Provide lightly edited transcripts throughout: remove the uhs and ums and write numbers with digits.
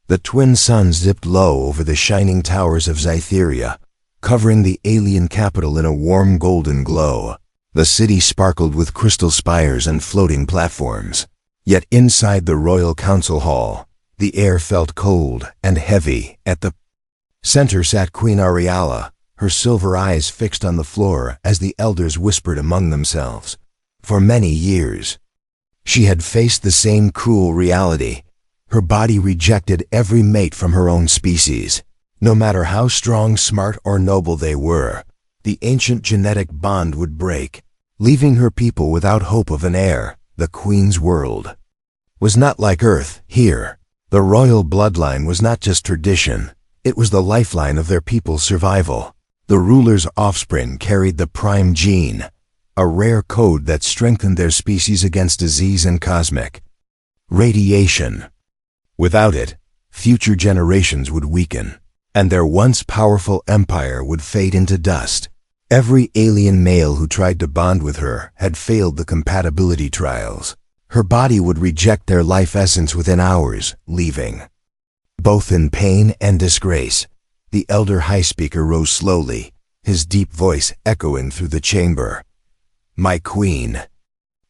The twin suns zipped low over the shining towers of Zytheria, covering the alien capital in a warm golden glow. The city sparkled with crystal spires and floating platforms. Yet inside the Royal Council Hall, the air felt cold and heavy. At the center sat Queen Ariala, her silver eyes fixed on the floor as the elders whispered among themselves. For many years, she had faced the same cruel reality. Her body rejected every mate from her own species. No matter how strong, smart, or noble they were, the ancient genetic bond would break, leaving her people without hope of an heir. The Queen's world was not like Earth. Here, the royal bloodline was not just tradition, it was the lifeline of their people's survival. The ruler's offspring carried the prime gene, a rare code that strengthened their species against disease and cosmic radiation. Without it, future generations would weaken, and their once powerful empire would fade into dust. Every alien male who tried to bond with her had failed the compatibility trials. Her body would reject their life essence within hours, leaving both in pain and disgrace. The elder high speaker rose slowly, his deep voice echoing through the chamber. "My queen,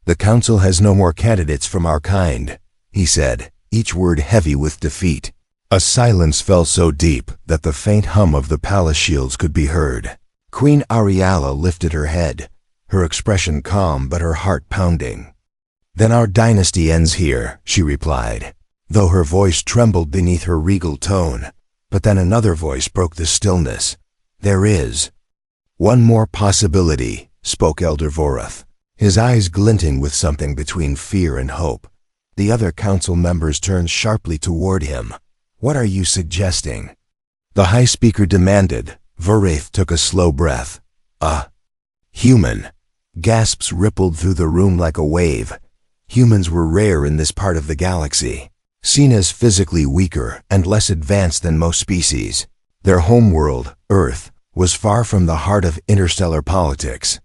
the council has no more candidates from our kind," he said, each word heavy with defeat. A silence fell so deep that the faint hum of the palace shields could be heard. Queen Ariala lifted her head, her expression calm but her heart pounding. "Then our dynasty ends here," she replied, though her voice trembled beneath her regal tone. But then another voice broke the stillness. "There is one more possibility," spoke Elder Vorath, his eyes glinting with something between fear and hope. The other council members turned sharply toward him. "What are you suggesting?" the high speaker demanded. Vorath took a slow breath. Human." Gasps rippled through the room like a wave. Humans were rare in this part of the galaxy, seen as physically weaker and less advanced than most species. Their homeworld, Earth, was far from the heart of interstellar politics.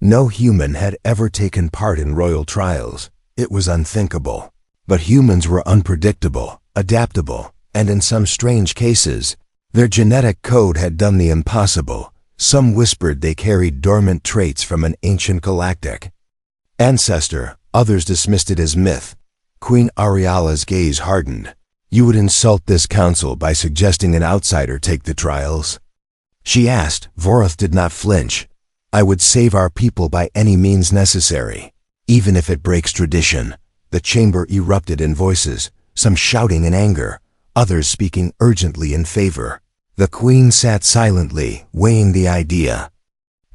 No human had ever taken part in royal trials. It was unthinkable. But humans were unpredictable, adaptable, and in some strange cases, their genetic code had done the impossible. Some whispered they carried dormant traits from an ancient galactic ancestor, others dismissed it as myth. Queen Ariala's gaze hardened. "You would insult this council by suggesting an outsider take the trials?" she asked. Vorath did not flinch. "I would save our people by any means necessary, even if it breaks tradition." The chamber erupted in voices, some shouting in anger, others speaking urgently in favor. The queen sat silently, weighing the idea.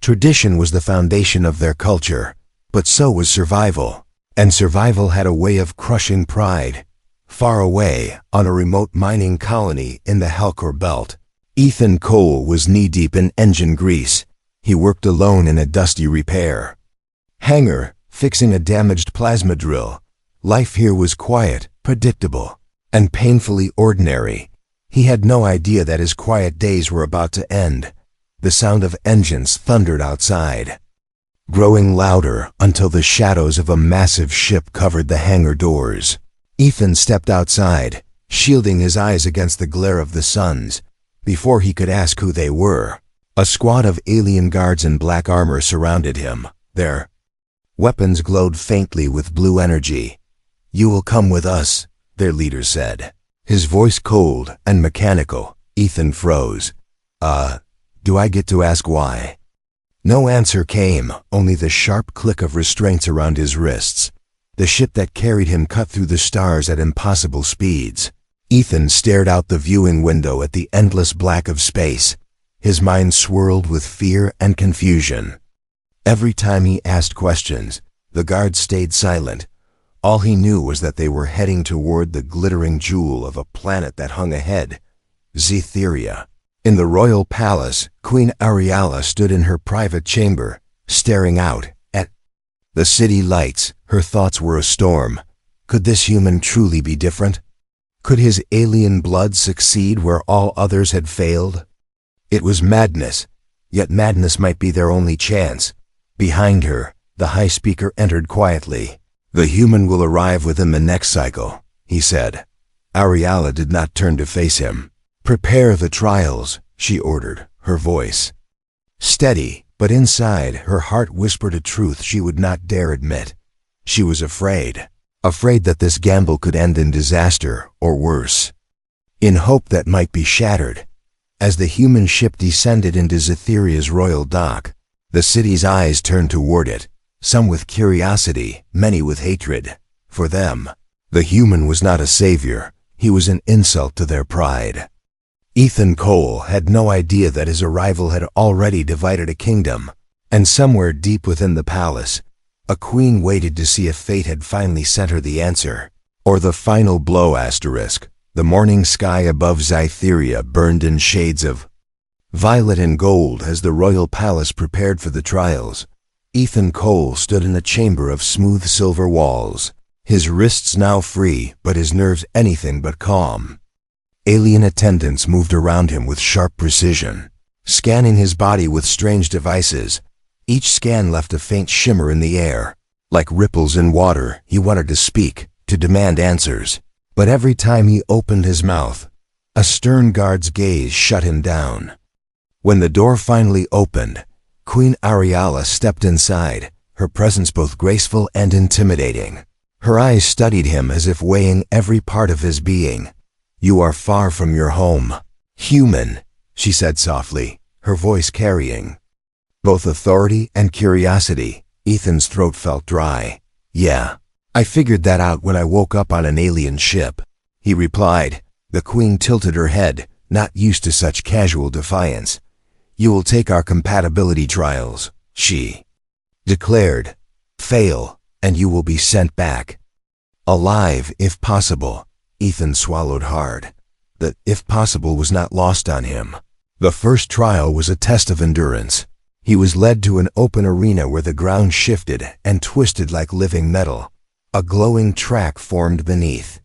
Tradition was the foundation of their culture, but so was survival. And survival had a way of crushing pride. Far away, on a remote mining colony in the Halcor Belt, Ethan Cole was knee-deep in engine grease. He worked alone in a dusty repair hangar, fixing a damaged plasma drill. Life here was quiet, predictable, and painfully ordinary. He had no idea that his quiet days were about to end. The sound of engines thundered outside, growing louder until the shadows of a massive ship covered the hangar doors. Ethan stepped outside, shielding his eyes against the glare of the suns. Before he could ask who they were, a squad of alien guards in black armor surrounded him. Their weapons glowed faintly with blue energy. "You will come with us," their leader said, his voice cold and mechanical. Ethan froze. Do I get to ask why?" No answer came, only the sharp click of restraints around his wrists. The ship that carried him cut through the stars at impossible speeds. Ethan stared out the viewing window at the endless black of space. His mind swirled with fear and confusion. Every time he asked questions, the guards stayed silent. All he knew was that they were heading toward the glittering jewel of a planet that hung ahead, Zytheria. In the royal palace, Queen Ariala stood in her private chamber, staring out at the city lights. Her thoughts were a storm. Could this human truly be different? Could his alien blood succeed where all others had failed? It was madness, yet madness might be their only chance. Behind her, the high speaker entered quietly. "The human will arrive within the next cycle," he said. Ariella did not turn to face him. "Prepare the trials," she ordered, her voice steady, but inside her heart whispered a truth she would not dare admit. She was afraid that this gamble could end in disaster or worse. In hope that might be shattered. As the human ship descended into Zatheria's royal dock, the city's eyes turned toward it, some with curiosity, many with hatred. For them, the human was not a savior, he was an insult to their pride. Ethan Cole had no idea that his arrival had already divided a kingdom, and somewhere deep within the palace, a queen waited to see if fate had finally sent her the answer, or the final blow. The morning sky above Zatheria burned in shades of violet and gold as the royal palace prepared for the trials. Ethan Cole stood in a chamber of smooth silver walls, his wrists now free but his nerves anything but calm. Alien attendants moved around him with sharp precision, scanning his body with strange devices. Each scan left a faint shimmer in the air. Like ripples in water, he wanted to speak, to demand answers. But every time he opened his mouth, a stern guard's gaze shut him down. When the door finally opened, Queen Ariella stepped inside, her presence both graceful and intimidating. Her eyes studied him as if weighing every part of his being. "You are far from your home, human," she said softly, her voice carrying both authority and curiosity. Ethan's throat felt dry. "Yeah, I figured that out when I woke up on an alien ship," he replied. The queen tilted her head, not used to such casual defiance. "You will take our compatibility trials," she declared. "Fail, and you will be sent back. Alive, if possible." Ethan swallowed hard. The "if possible" was not lost on him. The first trial was a test of endurance. He was led to an open arena where the ground shifted and twisted like living metal. A glowing track formed beneath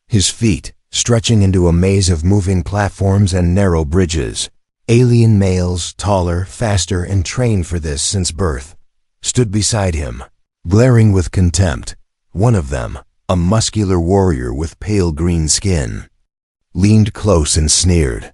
his feet, stretching into a maze of moving platforms and narrow bridges. Alien males, taller, faster, and trained for this since birth, stood beside him, glaring with contempt. One of them, a muscular warrior with pale green skin, leaned close and sneered.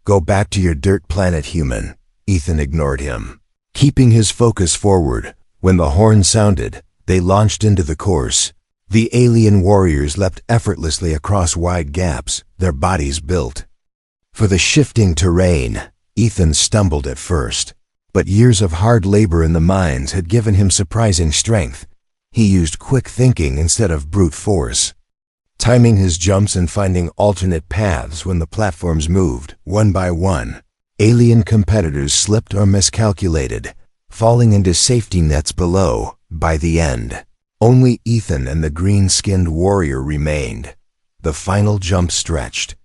"Go back to your dirt planet, human." Ethan ignored him, keeping his focus forward. When the horn sounded, they launched into the course. The alien warriors leapt effortlessly across wide gaps, their bodies built for the shifting terrain. Ethan stumbled at first, but years of hard labor in the mines had given him surprising strength. He used quick thinking instead of brute force, timing his jumps and finding alternate paths when the platforms moved, one by one. Alien competitors slipped or miscalculated, falling into safety nets below. By the end, only Ethan and the green-skinned warrior remained. The final jump stretched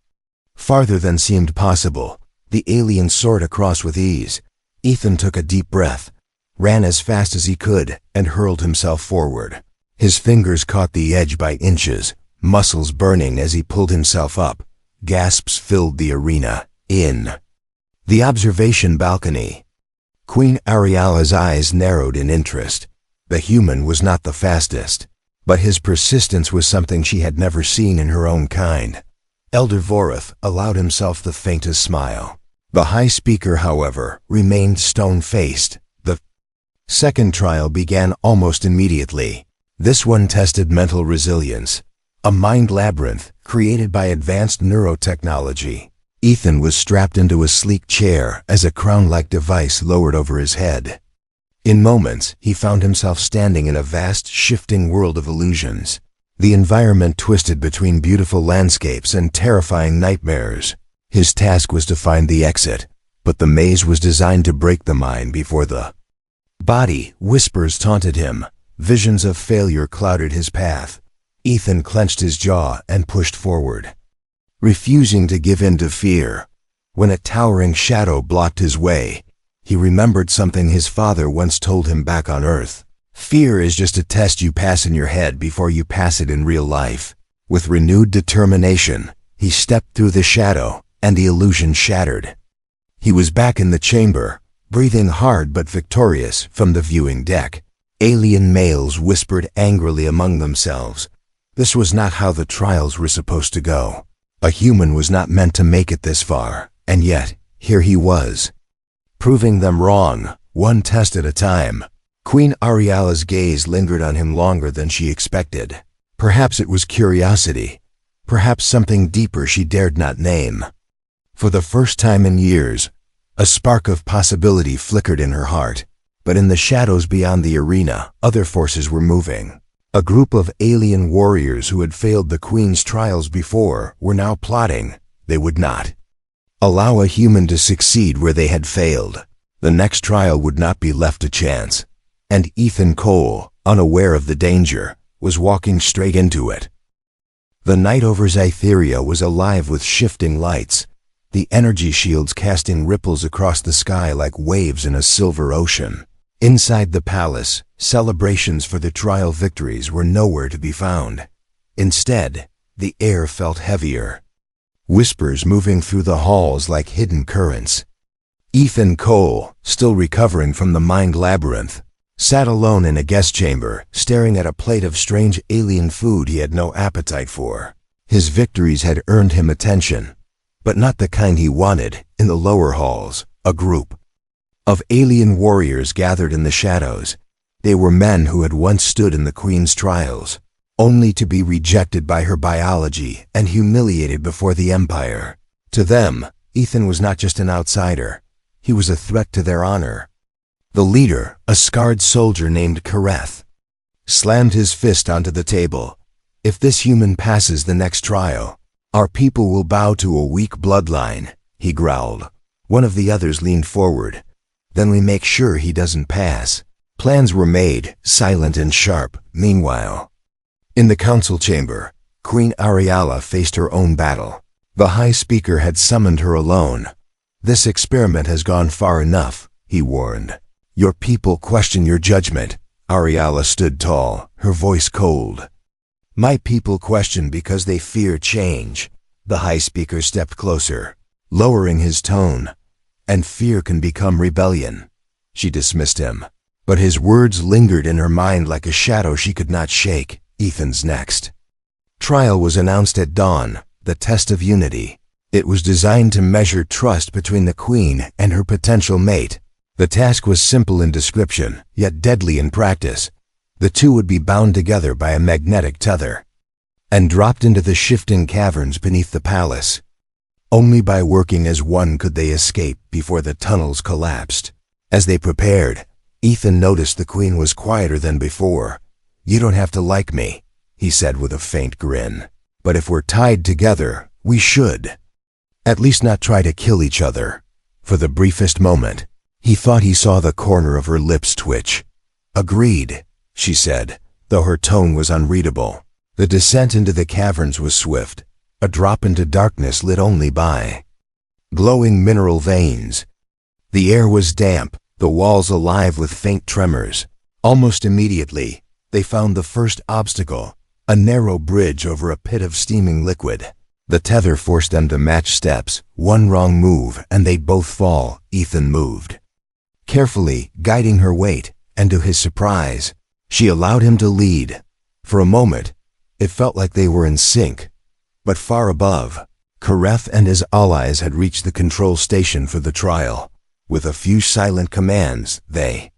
farther than seemed possible. The alien soared across with ease. Ethan took a deep breath, ran as fast as he could, and hurled himself forward. His fingers caught the edge by inches, muscles burning as he pulled himself up. Gasps filled the arena. In the observation balcony, Queen Ariella's eyes narrowed in interest. The human was not the fastest, but his persistence was something she had never seen in her own kind. Elder Vorath allowed himself the faintest smile. The High Speaker, however, remained stone-faced. The second trial began almost immediately. This one tested mental resilience, a mind labyrinth created by advanced neurotechnology. Ethan was strapped into a sleek chair as a crown-like device lowered over his head. In moments, he found himself standing in a vast, shifting world of illusions. The environment twisted between beautiful landscapes and terrifying nightmares. His task was to find the exit, but the maze was designed to break the mind before the body. Whispers taunted him. Visions of failure clouded his path. Ethan clenched his jaw and pushed forward, refusing to give in to fear. When a towering shadow blocked his way, he remembered something his father once told him back on Earth. Fear is just a test you pass in your head before you pass it in real life. With renewed determination, he stepped through the shadow, and the illusion shattered. He was back in the chamber, breathing hard but victorious. From the viewing deck, alien males whispered angrily among themselves. This was not how the trials were supposed to go. A human was not meant to make it this far, and yet, here he was, proving them wrong, one test at a time. Queen Ariala's gaze lingered on him longer than she expected. Perhaps it was curiosity, perhaps something deeper she dared not name. For the first time in years, a spark of possibility flickered in her heart. But in the shadows beyond the arena, other forces were moving. A group of alien warriors who had failed the Queen's trials before were now plotting. They would not allow a human to succeed where they had failed. The next trial would not be left to chance. And Ethan Cole, unaware of the danger, was walking straight into it. The night over Zytheria was alive with shifting lights, the energy shields casting ripples across the sky like waves in a silver ocean. Inside the palace, celebrations for the trial victories were nowhere to be found. Instead, the air felt heavier, whispers moving through the halls like hidden currents. Ethan Cole, still recovering from the mind labyrinth, sat alone in a guest chamber, staring at a plate of strange alien food he had no appetite for. His victories had earned him attention, but not the kind he wanted. In the lower halls, a group of alien warriors gathered in the shadows. They were men who had once stood in the Queen's trials, only to be rejected by her biology and humiliated before the Empire. To them, Ethan was not just an outsider. He was a threat to their honor. The leader, a scarred soldier named Kareth, slammed his fist onto the table. If this human passes the next trial, our people will bow to a weak bloodline, he growled. One of the others leaned forward. Then we make sure he doesn't pass. Plans were made, silent and sharp. Meanwhile, in the council chamber, Queen Ariala faced her own battle. The High Speaker had summoned her alone. This experiment has gone far enough, he warned. Your people question your judgment. Ariala stood tall, her voice cold. My people question because they fear change. The High Speaker stepped closer, lowering his tone. And fear can become rebellion. She dismissed him, but his words lingered in her mind like a shadow she could not shake. Ethan's next trial was announced at dawn, the test of unity. It was designed to measure trust between the Queen and her potential mate. The task was simple in description, yet deadly in practice. The two would be bound together by a magnetic tether and dropped into the shifting caverns beneath the palace. Only by working as one could they escape before the tunnels collapsed. As they prepared, Ethan noticed the Queen was quieter than before. You don't have to like me, he said with a faint grin. But if we're tied together, we should. At least not try to kill each other. For the briefest moment, he thought he saw the corner of her lips twitch. Agreed, she said, though her tone was unreadable. The descent into the caverns was swift, a drop into darkness lit only by glowing mineral veins. The air was damp, the walls alive with faint tremors. Almost immediately, they found the first obstacle, a narrow bridge over a pit of steaming liquid. The tether forced them to match steps. One wrong move and they'd both fall. Ethan moved carefully, guiding her weight, and to his surprise, she allowed him to lead. For a moment, it felt like they were in sync. But far above, Kareth and his allies had reached the control station for the trial. With a few silent commands, they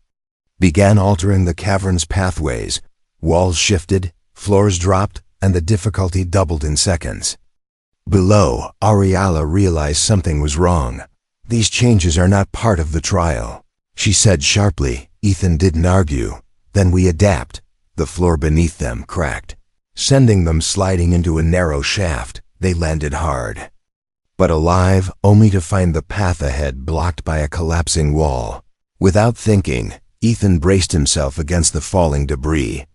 began altering the cavern's pathways. Walls shifted, floors dropped, and the difficulty doubled in seconds. Below, Ariala realized something was wrong. These changes are not part of the trial, she said sharply. Ethan didn't argue. Then we adapt. The floor beneath them cracked, sending them sliding into a narrow shaft. They landed hard, but alive, only to find the path ahead blocked by a collapsing wall. Without thinking, Ethan braced himself against the falling debris,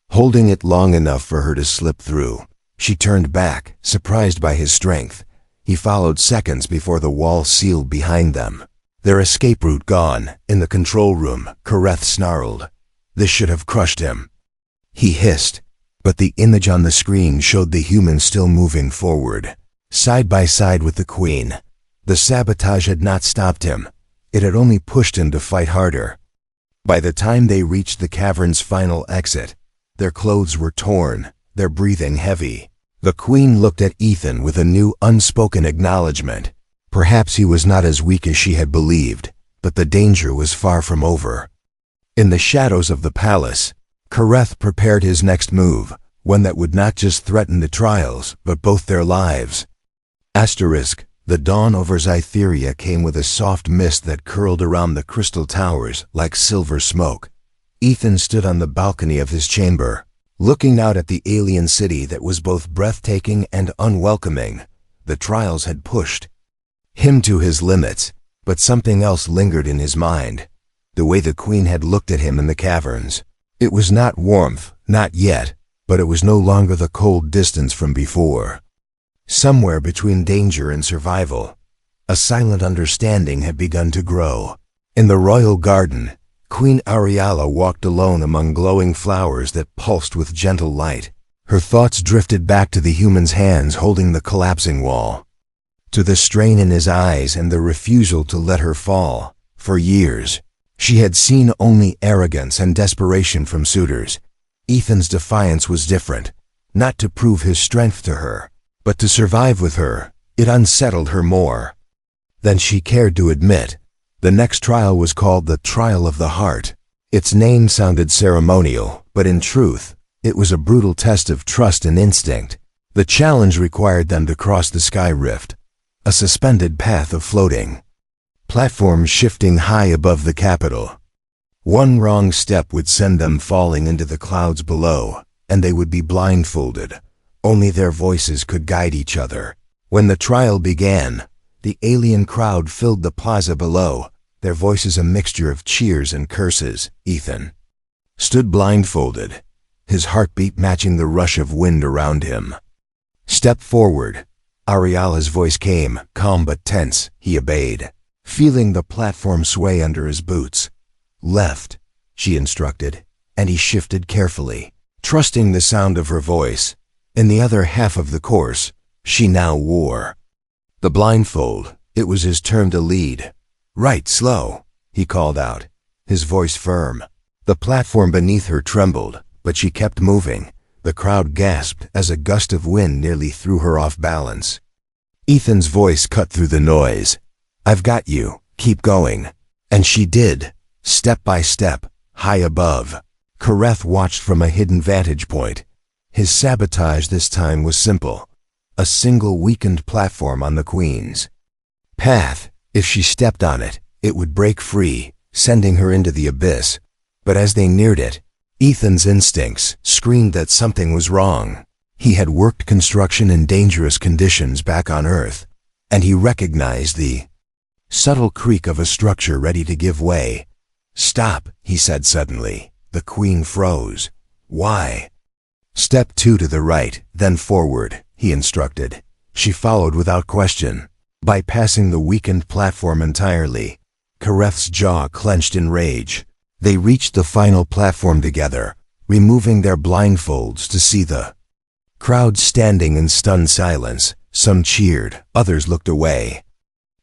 holding it long enough for her to slip through. She turned back, surprised by his strength. He followed seconds before the wall sealed behind them. Their escape route gone. In the control room, Kareth snarled. This should have crushed him, he hissed. But the image on the screen showed the human still moving forward, side by side with the Queen. The sabotage had not stopped him. It had only pushed him to fight harder. By the time they reached the cavern's final exit, their clothes were torn, their breathing heavy. The queen looked at Ethan with a new unspoken acknowledgement. Perhaps he was not as weak as she had believed, but the danger was far from over. In the shadows of the palace, Kareth prepared his next move, one that would not just threaten the trials, but both their lives. The dawn over Zytheria came with a soft mist that curled around the crystal towers like silver smoke. Ethan stood on the balcony of his chamber, looking out at the alien city that was both breathtaking and unwelcoming. The trials had pushed him to his limits, but something else lingered in his mind. The way the queen had looked at him in the caverns. It was not warmth, not yet, but it was no longer the cold distance from before. Somewhere between danger and survival, a silent understanding had begun to grow. In the royal garden, Queen Ariala walked alone among glowing flowers that pulsed with gentle light. Her thoughts drifted back to the human's hands holding the collapsing wall, to the strain in his eyes and the refusal to let her fall. For years, she had seen only arrogance and desperation from suitors. Ethan's defiance was different, not to prove his strength to her, but to survive with her. It unsettled her more than she cared to admit. The next trial was called the Trial of the Heart. Its name sounded ceremonial, but in truth, it was a brutal test of trust and instinct. The challenge required them to cross the sky rift, a suspended path of floating platforms shifting high above the capital. One wrong step would send them falling into the clouds below, and they would be blindfolded. Only their voices could guide each other. When the trial began, the alien crowd filled the plaza below, their voices a mixture of cheers and curses. Ethan stood blindfolded, his heartbeat matching the rush of wind around him. "Step forward." Ariala's voice came, calm but tense. He obeyed, feeling the platform sway under his boots. "Left," she instructed, and he shifted carefully, trusting the sound of her voice. In the other half of the course, she now wore the blindfold. It was his turn to lead. "Right, slow," he called out, his voice firm. The platform beneath her trembled, but she kept moving. The crowd gasped as a gust of wind nearly threw her off balance. Ethan's voice cut through the noise. "I've got you. Keep going." And she did, step by step, high above. Kareth watched from a hidden vantage point. His sabotage this time was simple. A single weakened platform on the queen's path. If she stepped on it, it would break free, sending her into the abyss. But as they neared it, Ethan's instincts screamed that something was wrong. He had worked construction in dangerous conditions back on Earth, and he recognized the subtle creak of a structure ready to give way. "Stop," he said suddenly. The queen froze. "Why?" "Step 2 to the right, then forward," he instructed. She followed without question, bypassing the weakened platform entirely. Kareth's jaw clenched in rage. They reached the final platform together, removing their blindfolds to see the crowd standing in stunned silence. Some cheered, others looked away.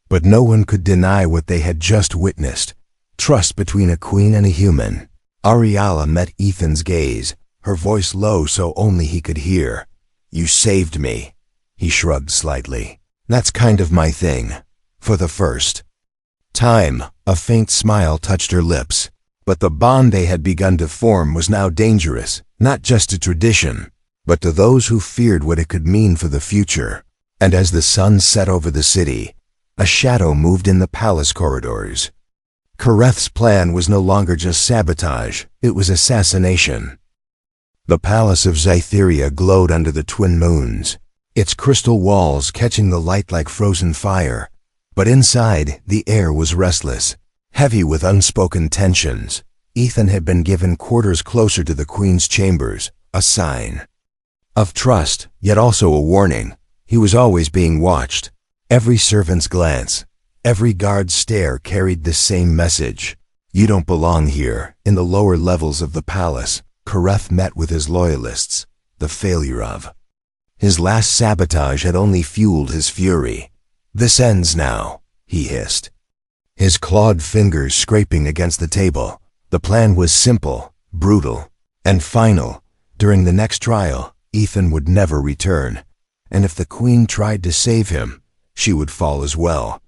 But no one could deny what they had just witnessed. Trust between a queen and a human. Ariala met Ethan's gaze, her voice low so only he could hear. "You saved me." He shrugged slightly. "That's kind of my thing. For the first time." A faint smile touched her lips. But the bond they had begun to form was now dangerous, not just to tradition, but to those who feared what it could mean for the future. And as the sun set over the city, a shadow moved in the palace corridors. Kareth's plan was no longer just sabotage, it was assassination. The palace of Zytheria glowed under the twin moons, its crystal walls catching the light like frozen fire. But inside, the air was restless, heavy with unspoken tensions. Ethan had been given quarters closer to the queen's chambers, a sign of trust, yet also a warning. He was always being watched. Every servant's glance, every guard's stare carried the same message. "You don't belong here." In the lower levels of the palace, Kareth met with his loyalists. The failure of his last sabotage had only fueled his fury. "This ends now," he hissed, his clawed fingers scraping against the table. The plan was simple, brutal, and final. During the next trial, Ethan would never return, and if the queen tried to save him, she would fall as well.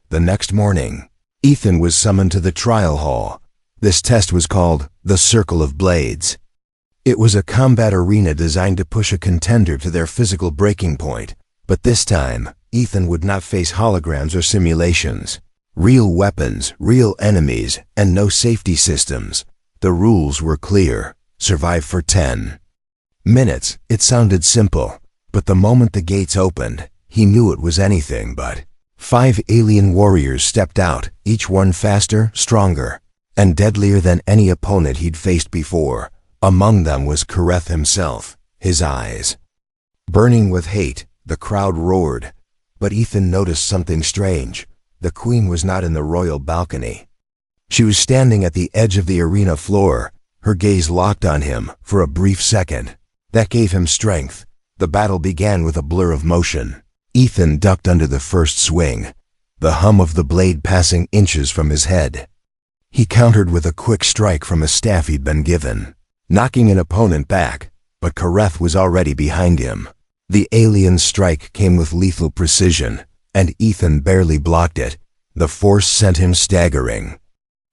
The next morning, Ethan was summoned to the trial hall. This test was called the Circle of Blades. It was a combat arena designed to push a contender to their physical breaking point, but this time, Ethan would not face holograms or simulations. Real weapons, real enemies, and no safety systems. The rules were clear. Survive for 10 minutes. It sounded simple, but the moment the gates opened, he knew it was anything but. 5 alien warriors stepped out, each one faster, stronger, and deadlier than any opponent he'd faced before. Among them was Kareth himself, his eyes burning with hate. The crowd roared, but Ethan noticed something strange. The queen was not in the royal balcony. She was standing at the edge of the arena floor, her gaze locked on him for a brief second. That gave him strength. The battle began with a blur of motion. Ethan ducked under the first swing, the hum of the blade passing inches from his head. He countered with a quick strike from a staff he'd been given, knocking an opponent back, but Kareth was already behind him. The alien strike came with lethal precision, and Ethan barely blocked it. The force sent him staggering,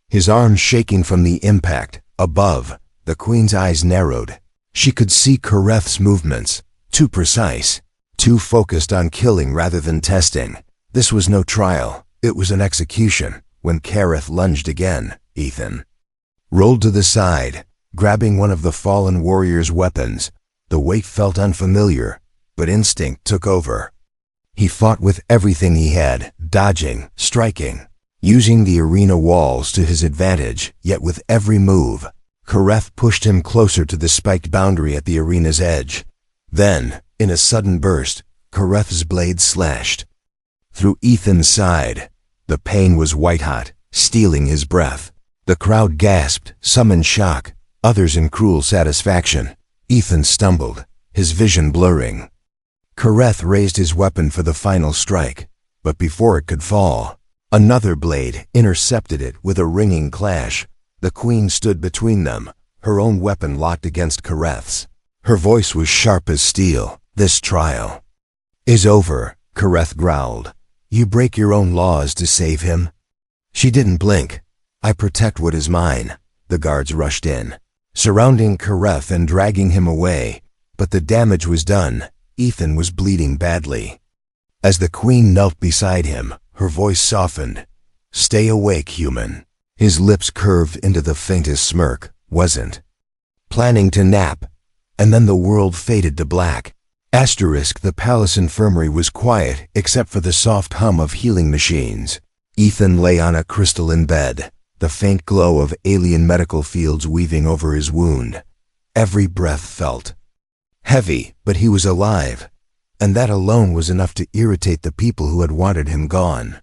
his arms shaking from the impact. Above, the queen's eyes narrowed. She could see Kareth's movements, too precise, too focused on killing rather than testing. This was no trial, it was an execution. When Kareth lunged again, Ethan rolled to the side, grabbing one of the fallen warrior's weapons. The weight felt unfamiliar, but instinct took over. He fought with everything he had, dodging, striking, using the arena walls to his advantage. Yet with every move, Kareth pushed him closer to the spiked boundary at the arena's edge. Then, in a sudden burst, Kareth's blade slashed through Ethan's side. The pain was white-hot, stealing his breath. The crowd gasped, some in shock, others in cruel satisfaction. Ethan stumbled, his vision blurring. Kareth raised his weapon for the final strike, but before it could fall, another blade intercepted it with a ringing clash. The queen stood between them, her own weapon locked against Kareth's. Her voice was sharp as steel. "This trial is over," Kareth growled. "You break your own laws to save him." She didn't blink. "I protect what is mine." The guards rushed in, surrounding Kareth and dragging him away. But the damage was done. Ethan was bleeding badly. As the queen knelt beside him, her voice softened. "Stay awake, human." His lips curved into the faintest smirk. "Wasn't planning to nap." And then the world faded to black. The palace infirmary was quiet except for the soft hum of healing machines. Ethan lay on a crystalline bed, the faint glow of alien medical fields weaving over his wound. Every breath felt heavy, but he was alive, and that alone was enough to irritate the people who had wanted him gone.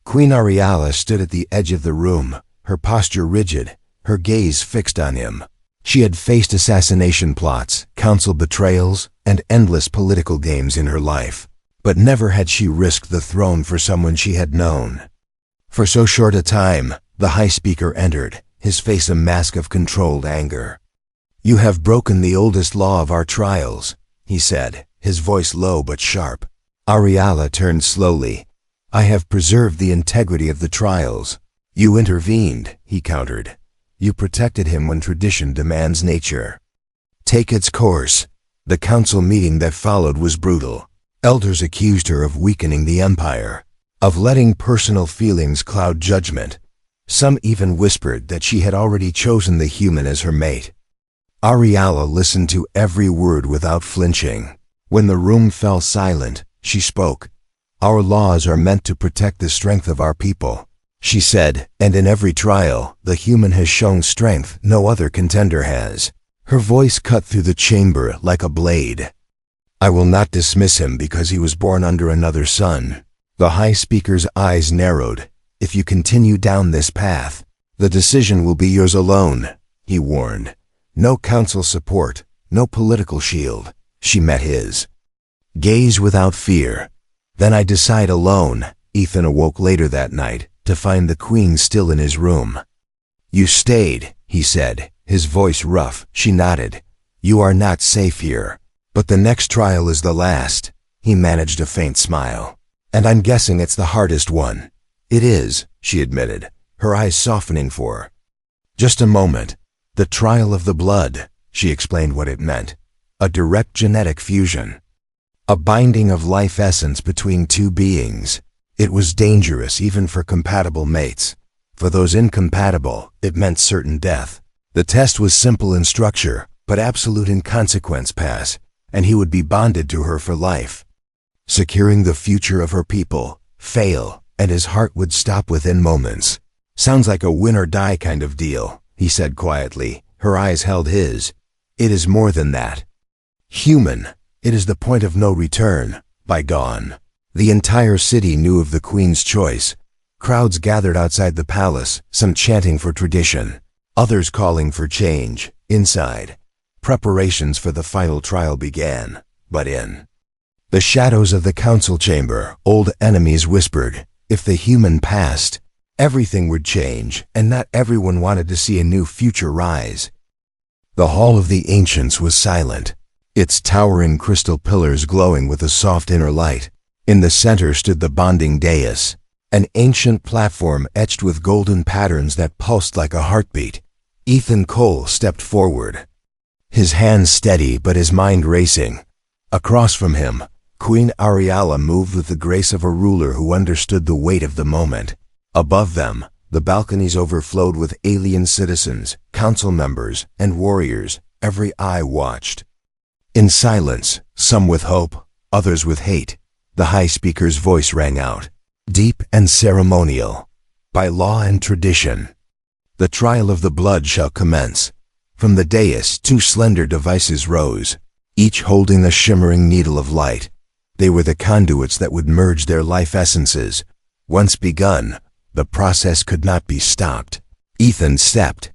Queen Ariala stood at the edge of the room, her posture rigid, her gaze fixed on him. She had faced assassination plots, council betrayals, and endless political games in her life, but never had she risked the throne for someone she had known. For so short a time, the High Speaker entered, his face a mask of controlled anger. "You have broken the oldest law of our trials," he said, his voice low but sharp. Ariala turned slowly. "I have preserved the integrity of the trials." "You intervened," he countered. "You protected him when tradition demands nature. Take its course." The council meeting that followed was brutal. Elders accused her of weakening the empire, of letting personal feelings cloud judgment. Some even whispered that she had already chosen the human as her mate. Ariala listened to every word without flinching. When the room fell silent, she spoke. "Our laws are meant to protect the strength of our people," she said, "and in every trial, the human has shown strength no other contender has." Her voice cut through the chamber like a blade. "I will not dismiss him because he was born under another sun." The High Speaker's eyes narrowed. "If you continue down this path, the decision will be yours alone," he warned. "No council support, no political shield." She met his gaze without fear. "Then I decide alone." Ethan awoke later that night to find the queen still in his room. "You stayed," he said, his voice rough. She nodded. "You are not safe here." But the next trial is the last. He managed a faint smile. And I'm guessing it's the hardest one. It is, she admitted, her eyes softening for her. Just a moment. The trial of the blood, she explained what it meant. A direct genetic fusion. A binding of life essence between two beings. It was dangerous even for compatible mates. For those incompatible, it meant certain death. The test was simple in structure, but absolute in consequence pass, and he would be bonded to her for life. Securing the future of her people, fail, and his heart would stop within moments. Sounds like a win or die kind of deal, he said quietly. Her eyes held his. It is more than that. Human. It is the point of no return. By dawn. The entire city knew of the Queen's choice. Crowds gathered outside the palace, some chanting for tradition, others calling for change. Inside, preparations for the final trial began. But in the shadows of the council chamber, old enemies whispered, if the human passed, everything would change, and not everyone wanted to see a new future rise. The Hall of the Ancients was silent, its towering crystal pillars glowing with a soft inner light. In the center stood the bonding dais, an ancient platform etched with golden patterns that pulsed like a heartbeat. Ethan Cole stepped forward, his hands steady but his mind racing. Across from him, Queen Ariella moved with the grace of a ruler who understood the weight of the moment. Above them, the balconies overflowed with alien citizens, council members, and warriors. Every eye watched. In silence, some with hope, others with hate, the high speaker's voice rang out, deep and ceremonial. By law and tradition, the trial of the blood shall commence. From the dais, two slender devices rose, each holding a shimmering needle of light. They were the conduits that would merge their life essences. Once begun, the process could not be stopped. Ethan stepped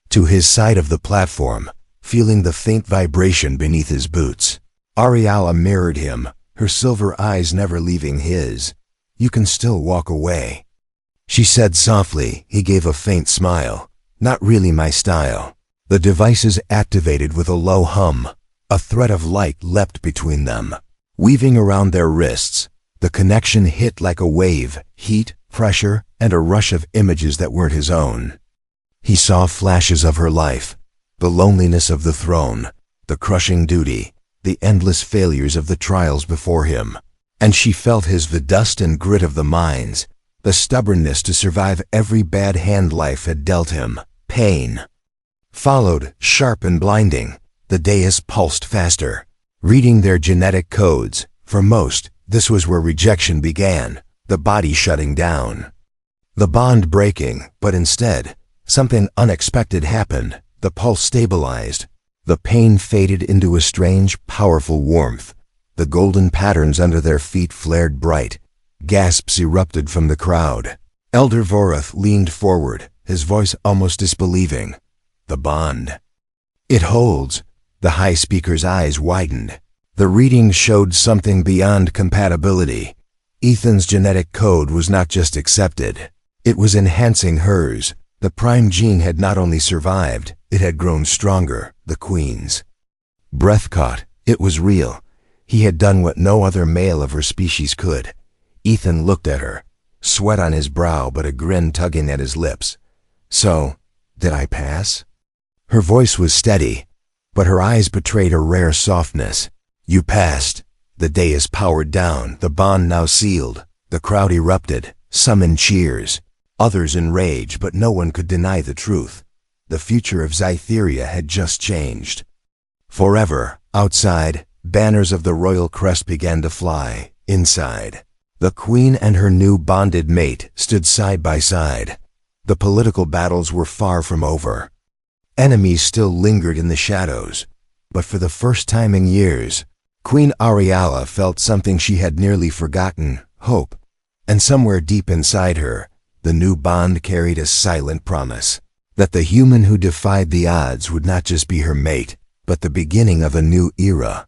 to his side of the platform, feeling the faint vibration beneath his boots. Ariella mirrored him, her silver eyes never leaving his. You can still walk away, she said softly. He gave a faint smile. Not really my style. The devices activated with a low hum. A thread of light leapt between them, weaving around their wrists. The connection hit like a wave, heat, pressure, and a rush of images that weren't his own. He saw flashes of her life, the loneliness of the throne, the crushing duty, the endless failures of the trials before him. And she felt the dust and grit of the mines, the stubbornness to survive every bad hand life had dealt him. Pain followed, sharp and blinding. The dais pulsed faster, reading their genetic codes. For most, this was where rejection began, the body shutting down, the bond breaking. But instead, something unexpected happened. The pulse stabilized. The pain faded into a strange, powerful warmth. The golden patterns under their feet flared bright. Gasps erupted from the crowd. Elder Vorath leaned forward, his voice almost disbelieving. The bond. It holds. The high speaker's eyes widened. The readings showed something beyond compatibility. Ethan's genetic code was not just accepted, it was enhancing hers. The prime gene had not only survived, it had grown stronger. The Queen's breath caught. It was real. He had done what no other male of her species could. Ethan looked at her, sweat on his brow but a grin tugging at his lips. So, did I pass? Her voice was steady, but her eyes betrayed a rare softness. You passed. The dais powered down, the bond now sealed. The crowd erupted, some in cheers, others in rage, but no one could deny the truth. The future of Zytheria had just changed. Forever, outside, banners of the royal crest began to fly. Inside, the Queen and her new bonded mate stood side by side. The political battles were far from over. Enemies still lingered in the shadows, but for the first time in years, Queen Ariella felt something she had nearly forgotten, hope. And somewhere deep inside her, the new bond carried a silent promise that the human who defied the odds would not just be her mate, but the beginning of a new era.